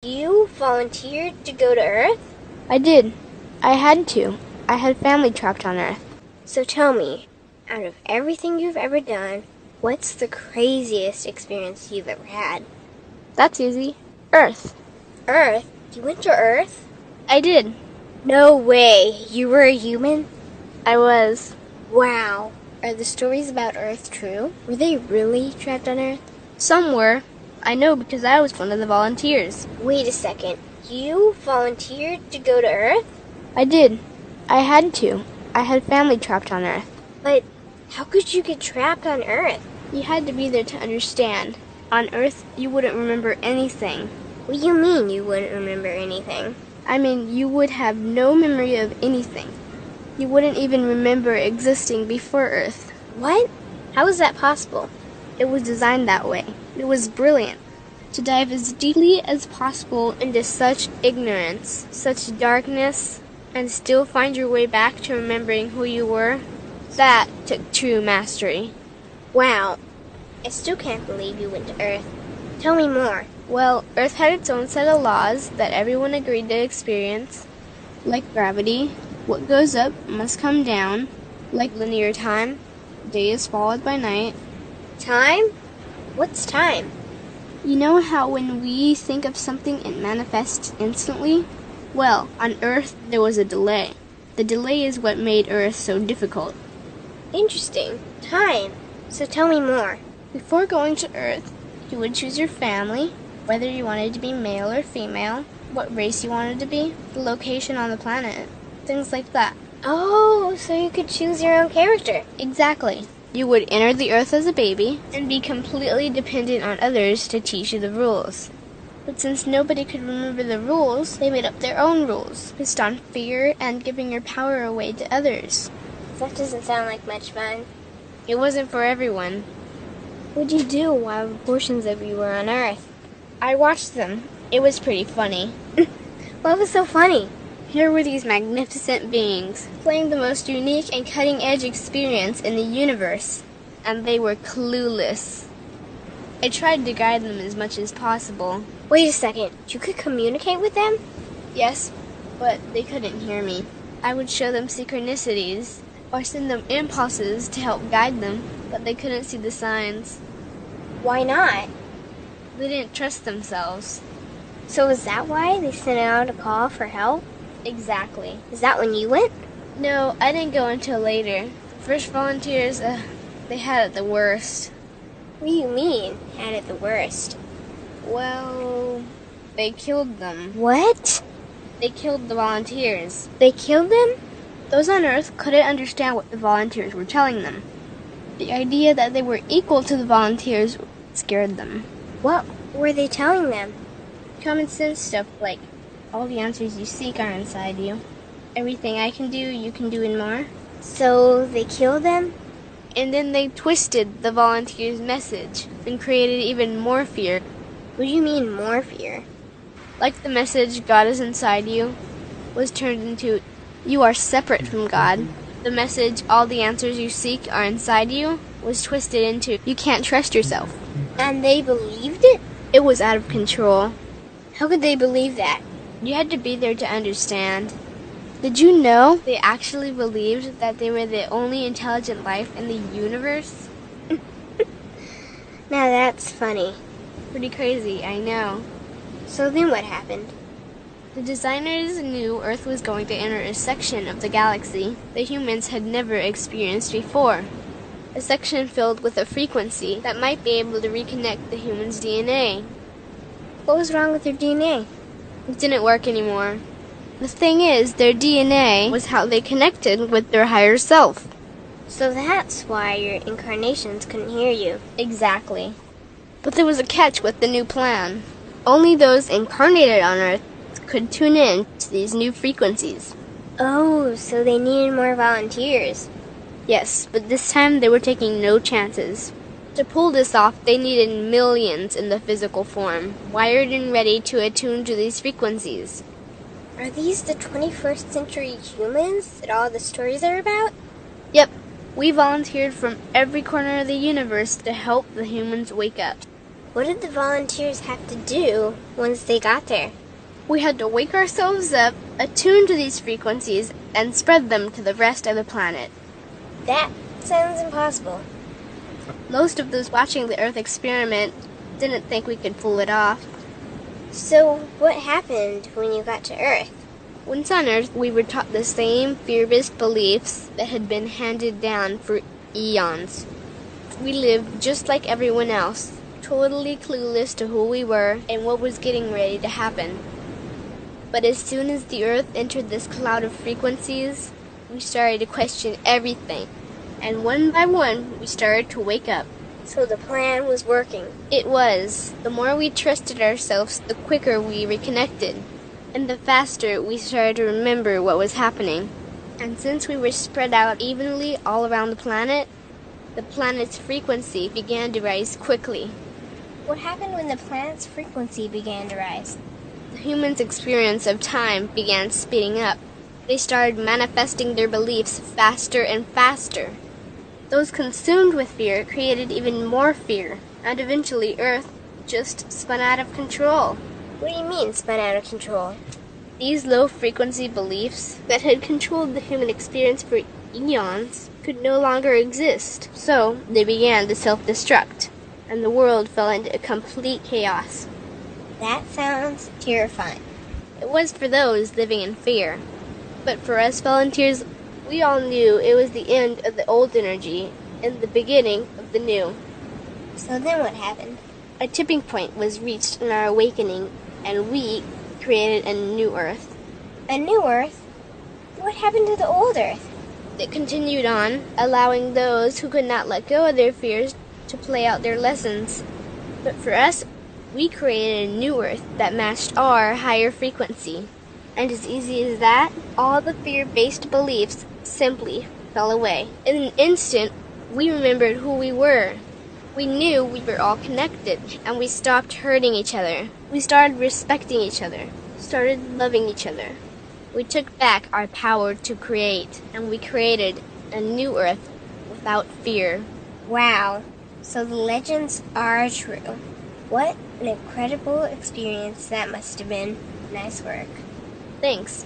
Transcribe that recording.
You volunteered to go to Earth? I did. I had to. I had family trapped on Earth. So tell me, out of everything you've ever done, what's the craziest experience you've ever had? That's easy. Earth. Earth? You went to Earth? I did. No way. You were a human? I was. Wow. Are the stories about Earth true? Were they really trapped on Earth? Some were. I know because I was one of the volunteers. Wait a second. You volunteered to go to Earth? I did. I had to. I had family trapped on Earth. But how could you get trapped on Earth? You had to be there to understand. On Earth, you wouldn't remember anything. What do you mean you wouldn't remember anything? I mean, you would have no memory of anything. You wouldn't even remember existing before Earth. What? How is that possible? It was designed that way. It was brilliant. To dive as deeply as possible into such ignorance, such darkness, and still find your way back to remembering who you were, that took true mastery. Wow. I still can't believe you went to Earth. Tell me more. Well, Earth had its own set of laws that everyone agreed to experience, like gravity. What goes up must come down, like linear time. Day is followed by night. Time? What's time? You know how when we think of something it manifests instantly? Well, on Earth there was a delay. The delay is what made Earth so difficult. Interesting. Time. So tell me more. Before going to Earth, you would choose your family, whether you wanted to be male or female, what race you wanted to be, the location on the planet, things like that. Oh, so you could choose your own character. Exactly. You would enter the Earth as a baby and be completely dependent on others to teach you the rules. But since nobody could remember the rules, they made up their own rules, based on fear and giving your power away to others. That doesn't sound like much fun. It wasn't for everyone. What'd you do while portions of you were on Earth? I watched them. It was pretty funny. What was so funny? Here were these magnificent beings, playing the most unique and cutting-edge experience in the universe, and they were clueless. I tried to guide them as much as possible. Wait a second. You could communicate with them? Yes, but they couldn't hear me. I would show them synchronicities, or send them impulses to help guide them, but they couldn't see the signs. Why not? They didn't trust themselves. So is that why they sent out a call for help? Exactly. Is that when you went? No, I didn't go until later. The first volunteers, they had it the worst. What do you mean, had it the worst? Well, they killed them. What? They killed the volunteers. They killed them? Those on Earth couldn't understand what the volunteers were telling them. The idea that they were equal to the volunteers scared them. What were they telling them? Common sense stuff like, all the answers you seek are inside you. Everything I can do, you can do and more. So they killed them? And then they twisted the volunteers' message and created even more fear. What do you mean, more fear? Like the message, God is inside you, was turned into, you are separate from God. The message, all the answers you seek are inside you, was twisted into, you can't trust yourself. And they believed it? It was out of control. How could they believe that? You had to be there to understand. Did you know they actually believed that they were the only intelligent life in the universe? Now that's funny. Pretty crazy, I know. So then what happened? The designers knew Earth was going to enter a section of the galaxy that humans had never experienced before. A section filled with a frequency that might be able to reconnect the human's DNA. What was wrong with their DNA? It didn't work anymore. The thing is, their DNA was how they connected with their higher self. So that's why your incarnations couldn't hear you. Exactly. But there was a catch with the new plan. Only those incarnated on Earth could tune in to these new frequencies. Oh, so they needed more volunteers. Yes, but this time they were taking no chances. To pull this off, they needed millions in the physical form, wired and ready to attune to these frequencies. Are these the 21st century humans that all the stories are about? Yep, we volunteered from every corner of the universe to help the humans wake up. What did the volunteers have to do once they got there? We had to wake ourselves up, attune to these frequencies, and spread them to the rest of the planet. That sounds impossible. Most of those watching the Earth experiment didn't think we could pull it off. So, what happened when you got to Earth? Once on Earth, we were taught the same fear-based beliefs that had been handed down for eons. We lived just like everyone else, totally clueless to who we were and what was getting ready to happen. But as soon as the Earth entered this cloud of frequencies, we started to question everything. And one by one, we started to wake up. So the plan was working. It was. The more we trusted ourselves, the quicker we reconnected. And the faster we started to remember what was happening. And since we were spread out evenly all around the planet's frequency began to rise quickly. What happened when the planet's frequency began to rise? The humans' experience of time began speeding up. They started manifesting their beliefs faster and faster. Those consumed with fear created even more fear, and eventually Earth just spun out of control. What do you mean, spun out of control? These low-frequency beliefs that had controlled the human experience for eons could no longer exist, so they began to self-destruct, and the world fell into complete chaos. That sounds terrifying. It was for those living in fear, but for us volunteers, we all knew it was the end of the old energy and the beginning of the new. So then what happened? A tipping point was reached in our awakening, and we created a new Earth. A new Earth? What happened to the old Earth? It continued on, allowing those who could not let go of their fears to play out their lessons. But for us, we created a new Earth that matched our higher frequency. And as easy as that, all the fear-based beliefs simply fell away. In an instant, we remembered who we were. We knew we were all connected, and we stopped hurting each other. We started respecting each other, started loving each other. We took back our power to create, and we created a new Earth without fear. Wow, so the legends are true. What an incredible experience that must have been. Nice work. Thanks.